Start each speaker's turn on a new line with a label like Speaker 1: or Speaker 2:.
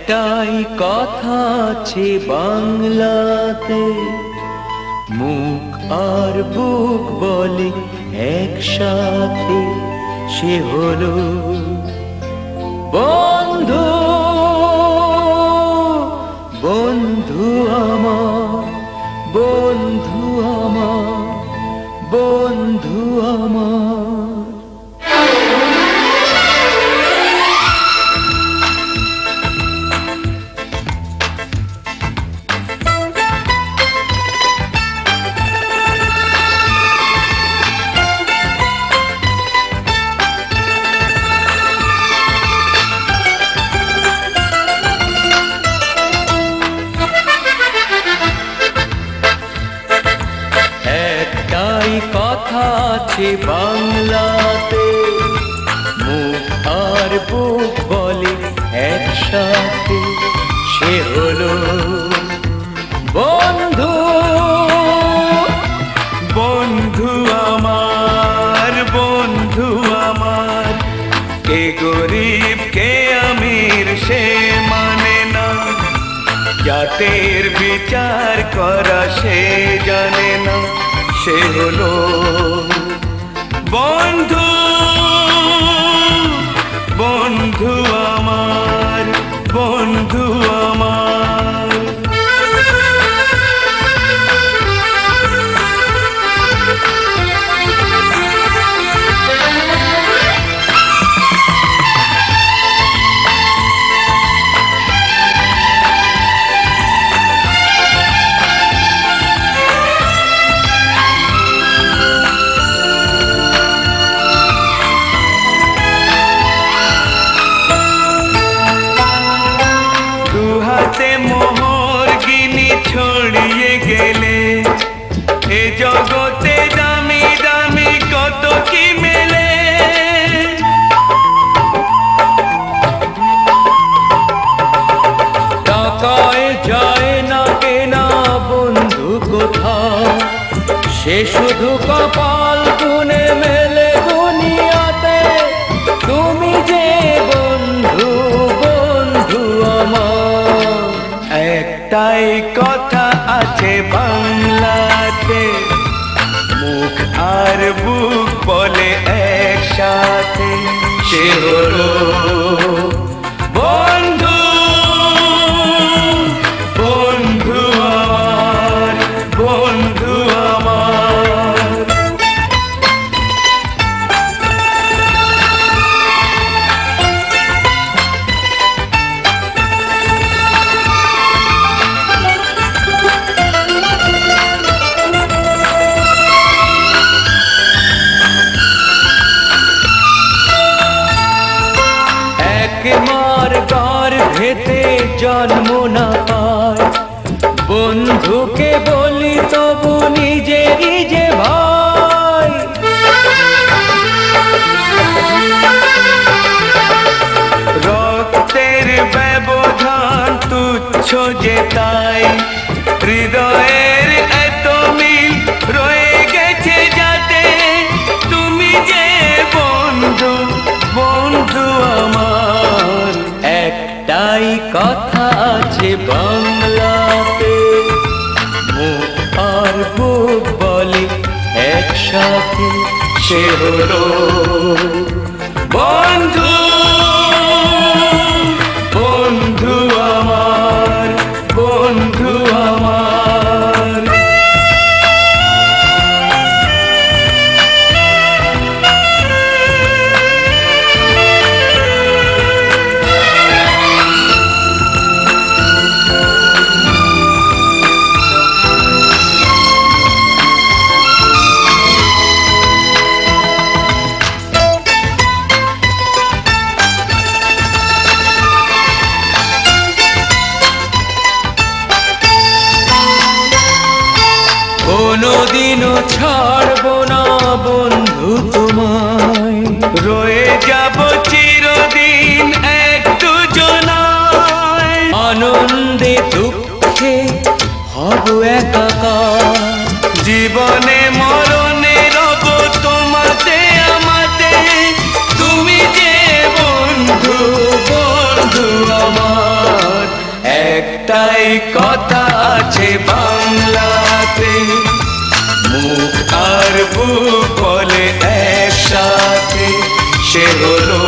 Speaker 1: একটাই কথা আছে বাংলাতে, মুখ আর বুক বলে একসাথে, সে হলো বন্ধু। বন্ধু আমার, বন্ধু আমার, বন্ধু আমার। একটাই কথা আছে বাংলাতে, মুখ আর বুক বলে একসাথে, সে হলো বন্ধু। বন্ধু আমার, বন্ধু আমার, কে গরিব কে আমির সে মানে না, জাতের বিচার করা সে জানে না, সে হলো বন্ধু। বন্ধু আমার, বন্ধু আমার। মোহর গিনি ছড়িয়ে গেলে এ জগতে দামি দামি কত কি মেলে। টাকায় যায় না কেনা বন্ধু কোথাও, সে শুধু কপাল গুনে মেলে দুনিয়াতে। তুমি যে বন্ধু, বন্ধু আমার। একটাই কথা আছে বাংলাতে, মুখ আর বুক বলে একসাথে, সে হলো বন্ধু। বন্ধু আমার, বন্ধু আমার। মার গর্ভেতে জন্ম না পায়, বন্ধুকে বলি তবু নিজেরই যে ভাই। রক্তের ব্যবধান তুচ্ছ যে তাই, হৃদয়ের এত মিল রয়ে গেছে যাতে। তুমি যে বন্ধু, বন্ধু আমার। একটাই কথা আছে বাংলাতে, মুখ আর বুক বলে একসাথে, সে হলো বন্ধু। বন্ধু আমার, বন্ধু আমার। কোনদিনও ছাড়বো না বন্ধু তোমায়, রয়ে যাব চিরদিন এক দুজনায়। আনন্দে দুঃখে হব একাকার, জীবনে মরণে রব তোমাতে আমাতে। তুমি যে বন্ধু, বন্ধু আমার। একটাই কথা আছে বাংলাতে, মুখ আর বুক বলে একসাথে, সে হলো